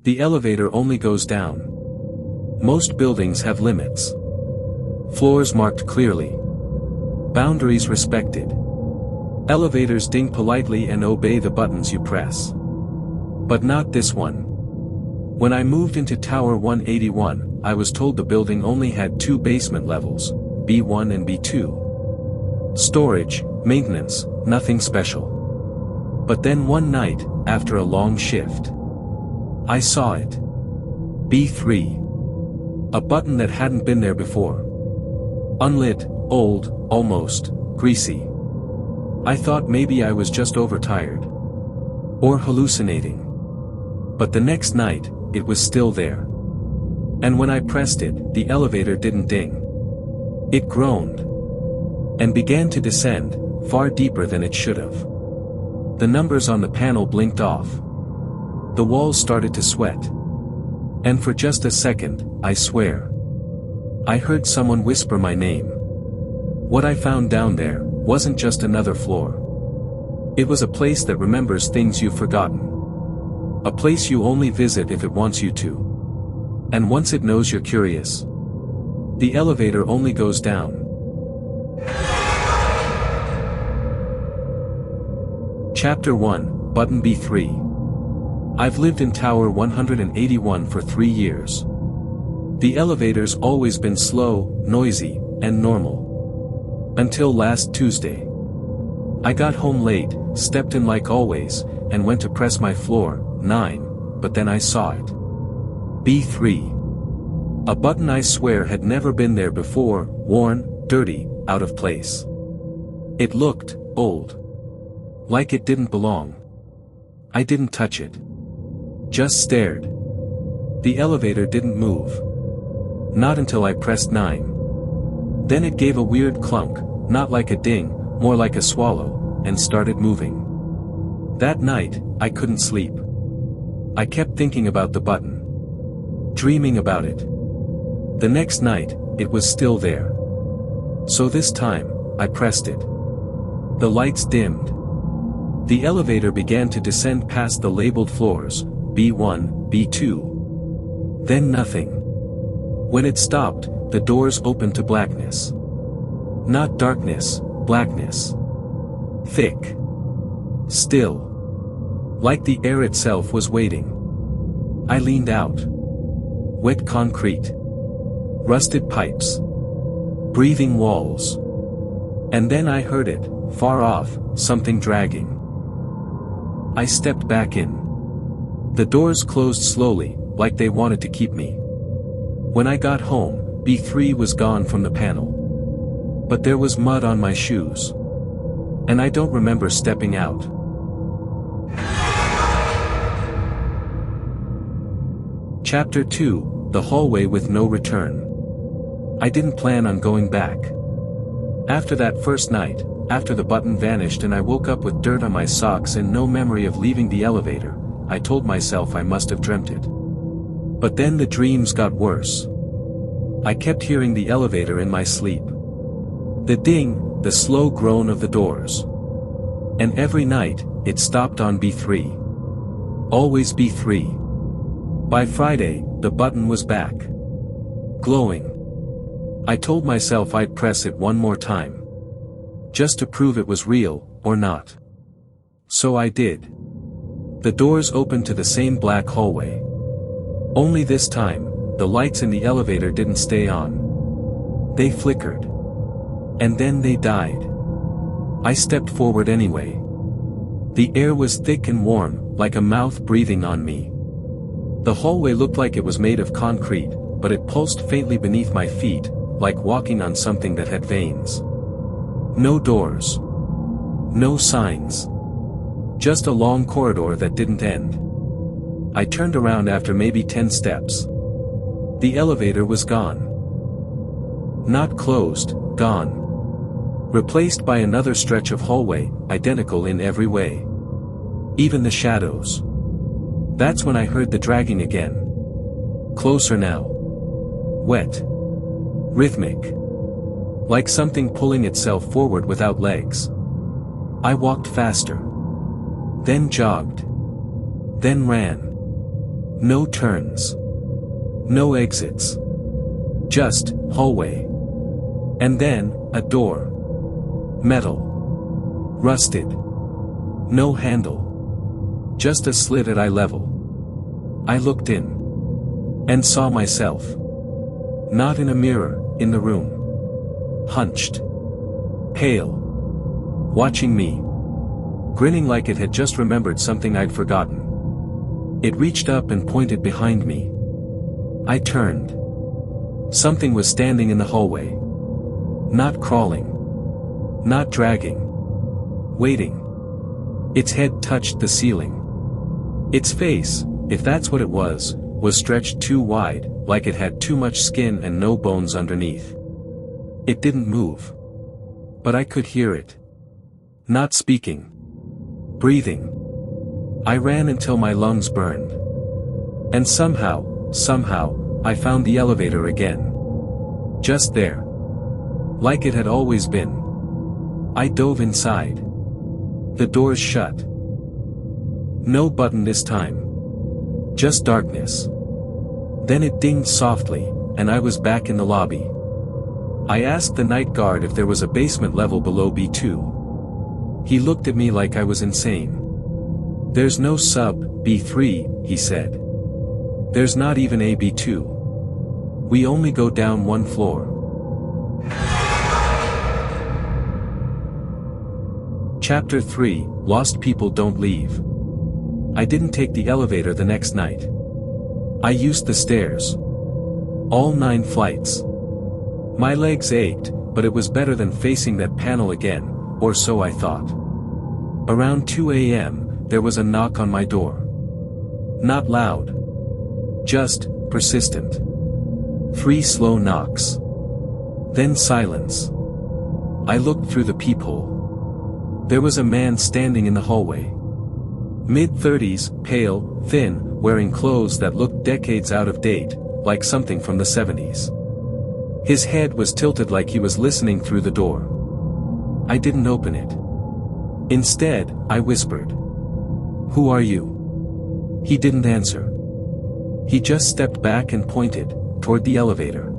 The elevator only goes down. Most buildings have limits. Floors marked clearly. Boundaries respected. Elevators ding politely and obey the buttons you press. But not this one. When I moved into Tower 181, I was told the building only had 2 basement levels, B1 and B2. Storage, maintenance, nothing special. But then one night, after a long shift, I saw it. B3. A button that hadn't been there before. Unlit, old, almost, greasy. I thought maybe I was just overtired. Or hallucinating. But the next night, it was still there. And when I pressed it, the elevator didn't ding. It groaned. And began to descend, far deeper than it should have. The numbers on the panel blinked off. The walls started to sweat. And for just a second, I swear, I heard someone whisper my name. What I found down there wasn't just another floor. It was a place that remembers things you've forgotten. A place you only visit if it wants you to. And once it knows you're curious. The elevator only goes down. Chapter 1, Button B3. I've lived in Tower 181 for 3 years. The elevator's always been slow, noisy, and normal. Until last Tuesday. I got home late, stepped in like always, and went to press my floor, 9, but then I saw it. B3. A button I swear had never been there before, worn, dirty, out of place. It looked old. Like it didn't belong. I didn't touch it. Just stared. The elevator didn't move. Not until I pressed 9. Then it gave a weird clunk, not like a ding, more like a swallow, and started moving. That night, I couldn't sleep. I kept thinking about the button. Dreaming about it. The next night, it was still there. So this time, I pressed it. The lights dimmed. The elevator began to descend past the labeled floors, B1, B2. Then nothing. When it stopped, the doors opened to blackness. Not darkness, blackness. Thick. Still. Like the air itself was waiting. I leaned out. Wet concrete. Rusted pipes. Breathing walls. And then I heard it, far off, something dragging. I stepped back in. The doors closed slowly, like they wanted to keep me. When I got home, B3 was gone from the panel. But there was mud on my shoes. And I don't remember stepping out. Chapter 2, The Hallway with No Return. I didn't plan on going back. After that first night, after the button vanished and I woke up with dirt on my socks and no memory of leaving the elevator, I told myself I must have dreamt it. But then the dreams got worse. I kept hearing the elevator in my sleep. The ding, the slow groan of the doors. And every night, it stopped on B3. Always B3. By Friday, the button was back. Glowing. I told myself I'd press it one more time. Just to prove it was real, or not. So I did. The doors opened to the same black hallway. Only this time, the lights in the elevator didn't stay on. They flickered. And then they died. I stepped forward anyway. The air was thick and warm, like a mouth breathing on me. The hallway looked like it was made of concrete, but it pulsed faintly beneath my feet, like walking on something that had veins. No doors. No signs. Just a long corridor that didn't end. I turned around after maybe 10 steps. The elevator was gone. Not closed, gone. Replaced by another stretch of hallway, identical in every way. Even the shadows. That's when I heard the dragging again. Closer now. Wet. Rhythmic. Like something pulling itself forward without legs. I walked faster. Then jogged. Then ran. No turns. No exits. Just hallway. And then, a door. Metal. Rusted. No handle. Just a slit at eye level. I looked in. And saw myself. Not in a mirror, in the room. Hunched. Pale. Watching me. Grinning like it had just remembered something I'd forgotten. It reached up and pointed behind me. I turned. Something was standing in the hallway. Not crawling. Not dragging. Waiting. Its head touched the ceiling. Its face, if that's what it was stretched too wide, like it had too much skin and no bones underneath. It didn't move. But I could hear it. Not speaking. Breathing. I ran until my lungs burned. And somehow, I found the elevator again. Just there. Like it had always been. I dove inside. The doors shut. No button this time. Just darkness. Then it dinged softly, and I was back in the lobby. I asked the night guard if there was a basement level below B2. He looked at me like I was insane. There's no sub B3, he said. There's not even a B2. We only go down one floor. Chapter 3, Lost People Don't Leave. I didn't take the elevator the next night. I used the stairs. All 9 flights. My legs ached, but it was better than facing that panel again, or so I thought. Around 2 a.m., there was a knock on my door. Not loud. Just, persistent. 3 slow knocks. Then silence. I looked through the peephole. There was a man standing in the hallway. Mid-30s, pale, thin, wearing clothes that looked decades out of date, like something from the 70s. His head was tilted like he was listening through the door. I didn't open it. Instead, I whispered. "Who are you?" He didn't answer. He just stepped back and pointed, toward the elevator.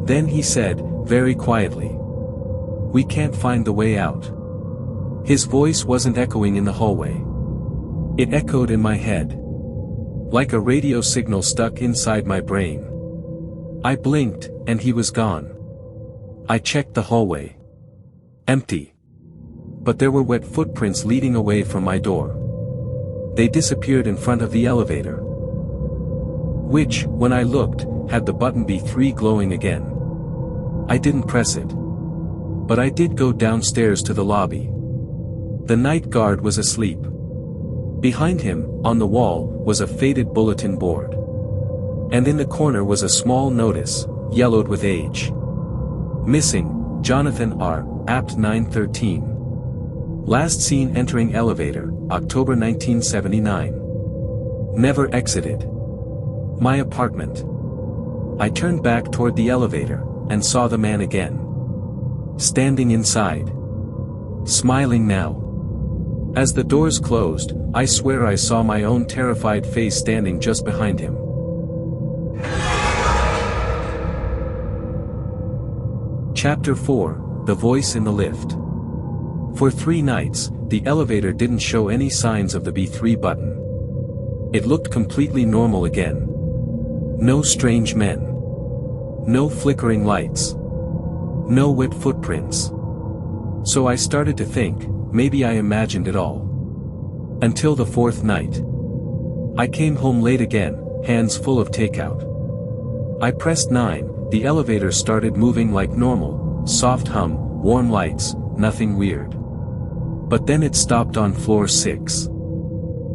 Then he said, very quietly. "We can't find the way out." His voice wasn't echoing in the hallway. It echoed in my head. Like a radio signal stuck inside my brain. I blinked, and he was gone. I checked the hallway. Empty. But there were wet footprints leading away from my door. They disappeared in front of the elevator. Which, when I looked, had the button B3 glowing again. I didn't press it. But I did go downstairs to the lobby. The night guard was asleep. Behind him, on the wall, was a faded bulletin board. And in the corner was a small notice, yellowed with age. Missing, Jonathan R., Apt 913. Last seen entering elevator, October 1979. Never exited. My apartment. I turned back toward the elevator, and saw the man again. Standing inside. Smiling now. As the doors closed, I swear I saw my own terrified face standing just behind him. Chapter 4, The Voice in the Lift. For 3 nights, the elevator didn't show any signs of the B3 button. It looked completely normal again. No strange men. No flickering lights. No wet footprints. So I started to think, maybe I imagined it all. Until the 4th night. I came home late again, hands full of takeout. I pressed 9, the elevator started moving like normal, soft hum, warm lights, nothing weird. But then it stopped on floor 6.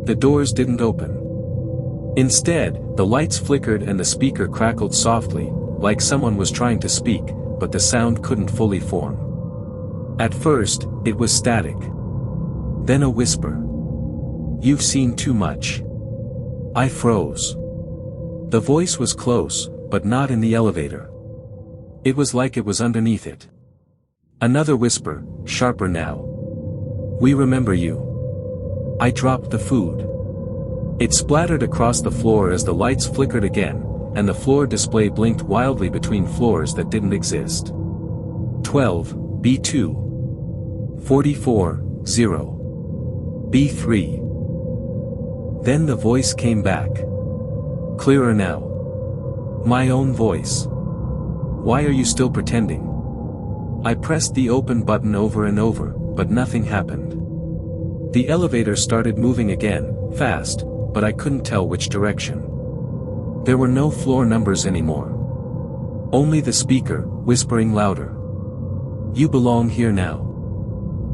The doors didn't open. Instead, the lights flickered and the speaker crackled softly, like someone was trying to speak, but the sound couldn't fully form. At first, it was static. Then a whisper. "You've seen too much." I froze. The voice was close, but not in the elevator. It was like it was underneath it. Another whisper, sharper now. "We remember you." I dropped the food. It splattered across the floor as the lights flickered again, and the floor display blinked wildly between floors that didn't exist. 12, B2. 44, 0. B3. Then the voice came back. Clearer now. My own voice. Why are you still pretending? I pressed the open button over and over, but nothing happened. The elevator started moving again, fast, but I couldn't tell which direction. There were no floor numbers anymore. Only the speaker, whispering louder. You belong here now.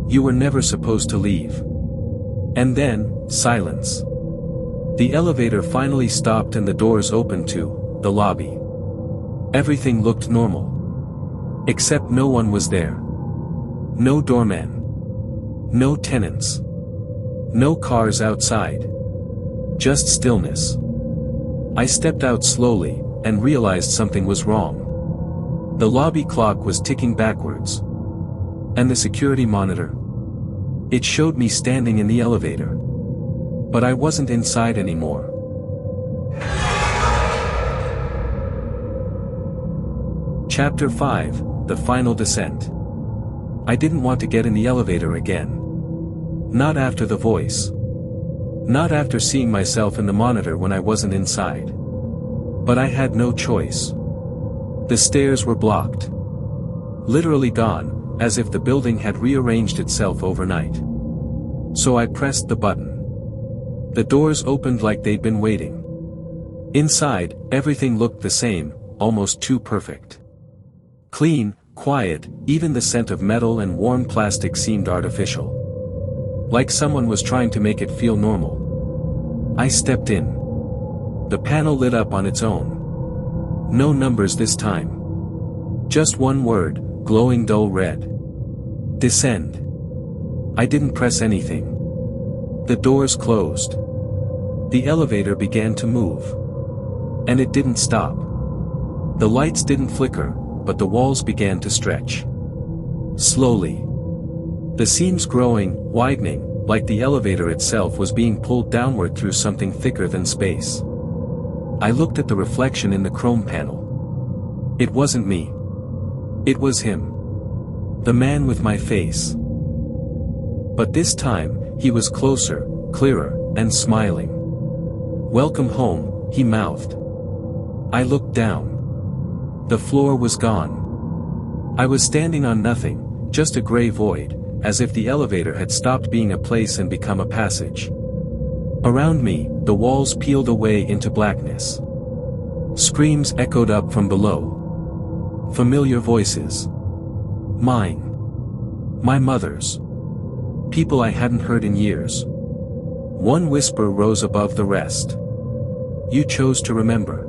You were never supposed to leave. And then, silence. The elevator finally stopped and the doors opened to the lobby. Everything looked normal. Except no one was there. No doorman. No tenants. No cars outside. Just stillness. I stepped out slowly, and realized something was wrong. The lobby clock was ticking backwards. And the security monitor? It showed me standing in the elevator. But I wasn't inside anymore. Chapter 5, The Final Descent. I didn't want to get in the elevator again. Not after the voice. Not after seeing myself in the monitor when I wasn't inside. But I had no choice. The stairs were blocked. Literally gone, as if the building had rearranged itself overnight. So I pressed the button. The doors opened like they'd been waiting. Inside, everything looked the same, almost too perfect. Clean, quiet, even the scent of metal and warm plastic seemed artificial. Like someone was trying to make it feel normal. I stepped in. The panel lit up on its own. No numbers this time. Just one word, glowing dull red. Descend. I didn't press anything. The doors closed. The elevator began to move. And it didn't stop. The lights didn't flicker, but the walls began to stretch. Slowly. The seams growing, widening, like the elevator itself was being pulled downward through something thicker than space. I looked at the reflection in the chrome panel. It wasn't me. It was him. The man with my face. But this time, he was closer, clearer, and smiling. Welcome home, he mouthed. I looked down. The floor was gone. I was standing on nothing, just a gray void, as if the elevator had stopped being a place and become a passage. Around me, the walls peeled away into blackness. Screams echoed up from below. Familiar voices. Mine. My mother's. People I hadn't heard in years. One whisper rose above the rest. You chose to remember.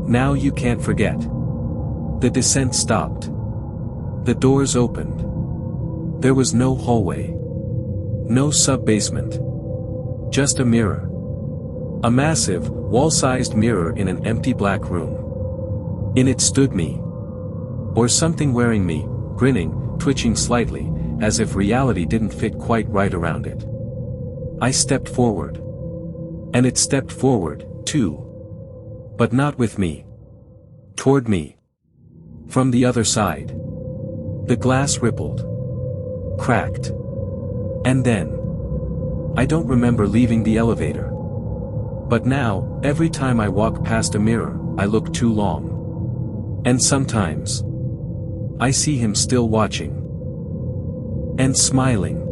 Now you can't forget. The descent stopped. The doors opened. There was no hallway. No sub-basement. Just a mirror. A massive, wall-sized mirror in an empty black room. In it stood me. Or something wearing me, grinning, twitching slightly, as if reality didn't fit quite right around it. I stepped forward. And it stepped forward, too. But not with me. Toward me. From the other side. The glass rippled. Cracked. And then. I don't remember leaving the elevator. But now, every time I walk past a mirror, I look too long. And sometimes. I see him still watching. And smiling.